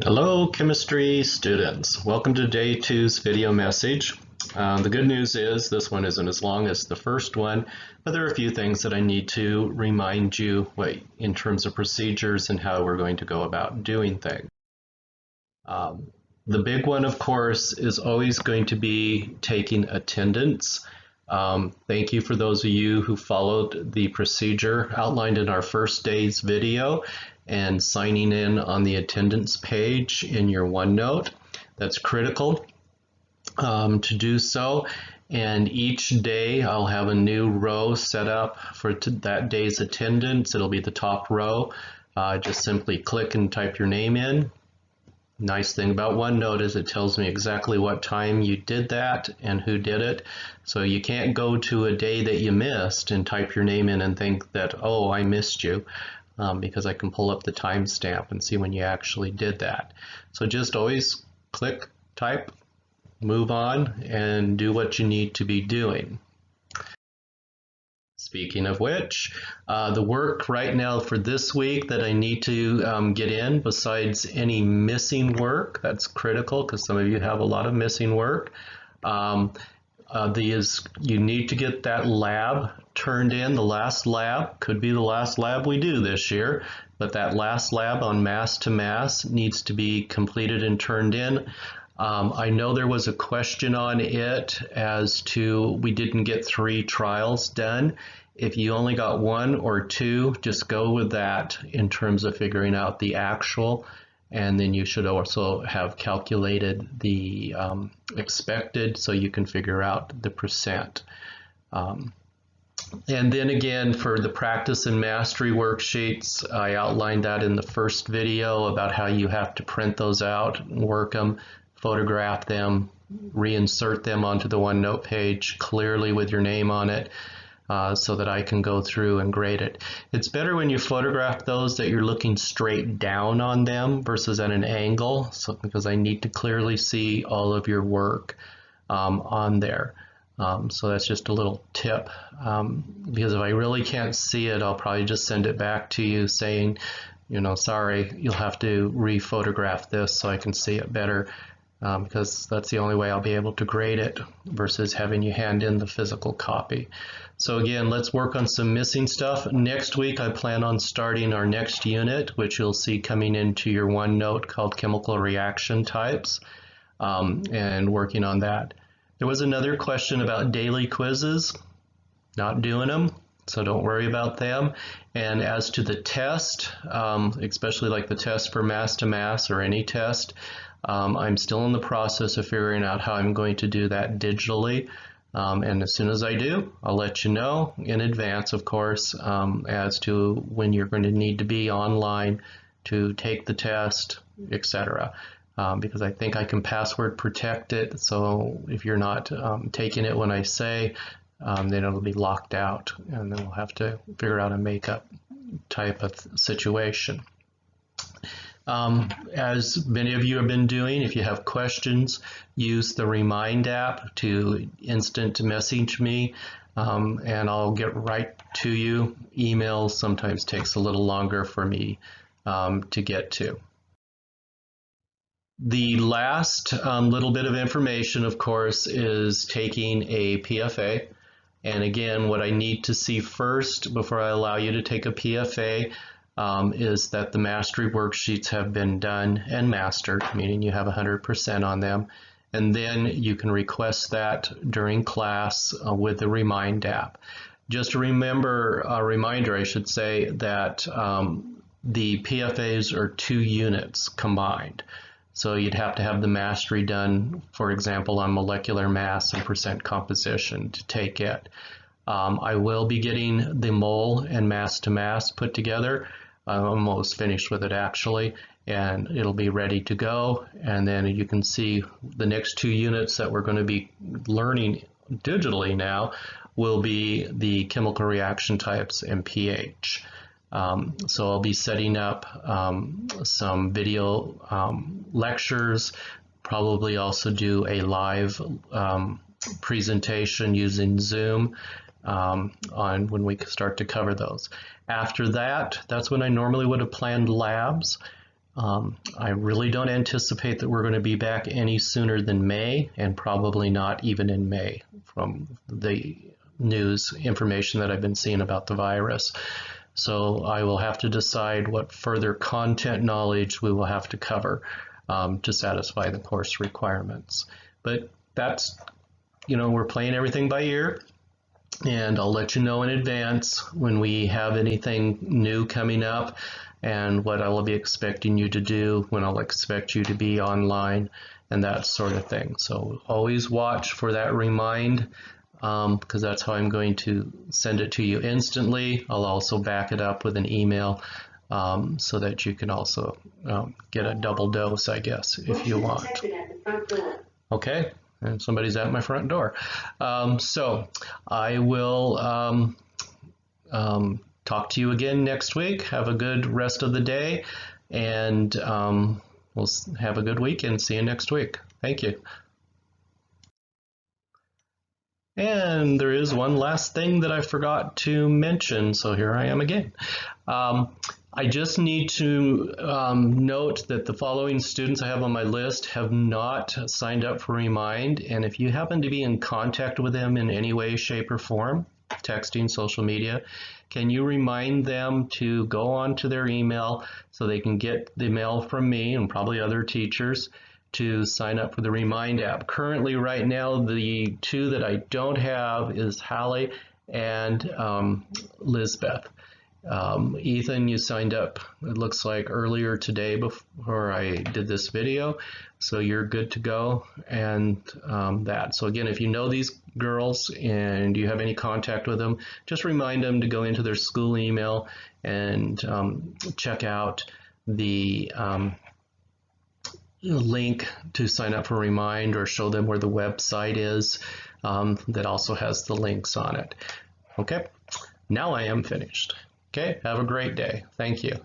Hello, chemistry students. Welcome to day two's video message. The good news is this one isn't as long as the first one, but there are a few things that I need to remind you in terms of procedures and how we're going to go about doing things. Um, the big one, of course, is always going to be taking attendance. Thank you for those of you who followed the procedure outlined in our first day's video and signing in on the attendance page in your OneNote. That's critical to do so. And each day I'll have a new row set up for that day's attendance. It'll be the top row. Just simply click and type your name in. Nice thing about OneNote is it tells me exactly what time you did that and who did it. So you can't go to a day that you missed and type your name in and think that, oh, I missed you, because I can pull up the timestamp and see when you actually did that. So just always click, type, move on, and do what you need to be doing. Speaking of which, the work right now for this week that I need to get in, besides any missing work, that's critical because some of you have a lot of missing work, you need to get that lab turned in. The last lab could be the last lab we do this year, but that last lab on mass to mass needs to be completed and turned in. I know there was a question on it as to we didn't get 3 trials done. If you only got 1 or 2, just go with that in terms of figuring out the actual, and then you should also have calculated the expected so you can figure out the percent. And then again, for the practice and mastery worksheets, I outlined that in the first video about how you have to print those out, work them, photograph them, reinsert them onto the OneNote page clearly with your name on it, so that I can go through and grade it. It's better when you photograph those that you're looking straight down on them versus at an angle, because I need to clearly see all of your work on there. So that's just a little tip, because if I really can't see it, I'll probably just send it back to you saying, sorry, you'll have to re-photograph this so I can see it better, because that's the only way I'll be able to grade it versus having you hand in the physical copy. So again, let's work on some missing stuff. Next week, I plan on starting our next unit, which you'll see coming into your OneNote, called Chemical Reaction Types, and working on that. There was another question about daily quizzes. Not doing them, so don't worry about them. And as to the test, especially like the test for mass to mass or any test, I'm still in the process of figuring out how I'm going to do that digitally. And as soon as I do, I'll let you know in advance, of course, as to when you're going to need to be online to take the test, etc. Because I think I can password protect it, so if you're not taking it when I say, then it'll be locked out, and then we'll have to figure out a makeup type of situation. As many of you have been doing, if you have questions, use the Remind app to instant message me, and I'll get right to you. Emails sometimes takes a little longer for me to get to. The last little bit of information, of course, is taking a PFA. And again, what I need to see first before I allow you to take a PFA is that the mastery worksheets have been done and mastered, meaning you have 100% on them. And then you can request that during class with the Remind app. Just a reminder, I should say, that the PFAs are 2 units combined. So you'd have to have the mastery done, for example, on molecular mass and percent composition to take it. I will be getting the mole and mass to mass put together. I'm almost finished with it actually, and it'll be ready to go. And then you can see the next 2 units that we're going to be learning digitally now will be the chemical reaction types and pH. So I'll be setting up some video lectures, probably also do a live presentation using Zoom on when we start to cover those. After that, that's when I normally would have planned labs. I really don't anticipate that we're going to be back any sooner than May, and probably not even in May from the news information that I've been seeing about the virus. So I will have to decide what further content knowledge we will have to cover to satisfy the course requirements. But that's, we're playing everything by ear, and I'll let you know in advance when we have anything new coming up and what I will be expecting you to do, when I'll expect you to be online, and that sort of thing. So always watch for that remind, because that's how I'm going to send it to you instantly. I'll also back it up with an email so that you can also get a double dose, I guess, if you want. Okay, and somebody's at my front door. So I will talk to you again next week. Have a good rest of the day, and we'll have a good weekend. See you next week. Thank you. And there is one last thing that I forgot to mention, so here I am again. I just need to note that the following students I have on my list have not signed up for Remind, and if you happen to be in contact with them in any way, shape, or form, texting, social media, can you remind them to go on to their email so they can get the mail from me and probably other teachers to sign up for the Remind app. Currently, right now, the two that I don't have is Hallie and Lisbeth. Ethan, you signed up, it looks like earlier today before I did this video, so you're good to go. And so again, if you know these girls and you have any contact with them, just remind them to go into their school email and check out the link to sign up for Remind, or show them where the website is that also has the links on it. Okay, now I am finished. Okay, have a great day. Thank you.